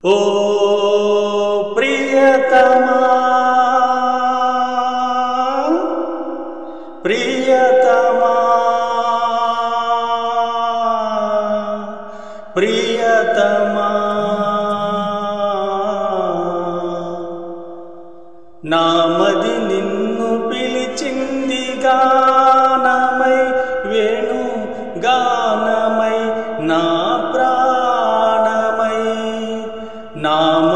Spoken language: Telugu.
ఓ ప్రియతమా ప్రియతమా ప్రియతమా నామది నిన్ను పిలిచింది గానమై వేణు గానమై నా ప్రాణమై నామ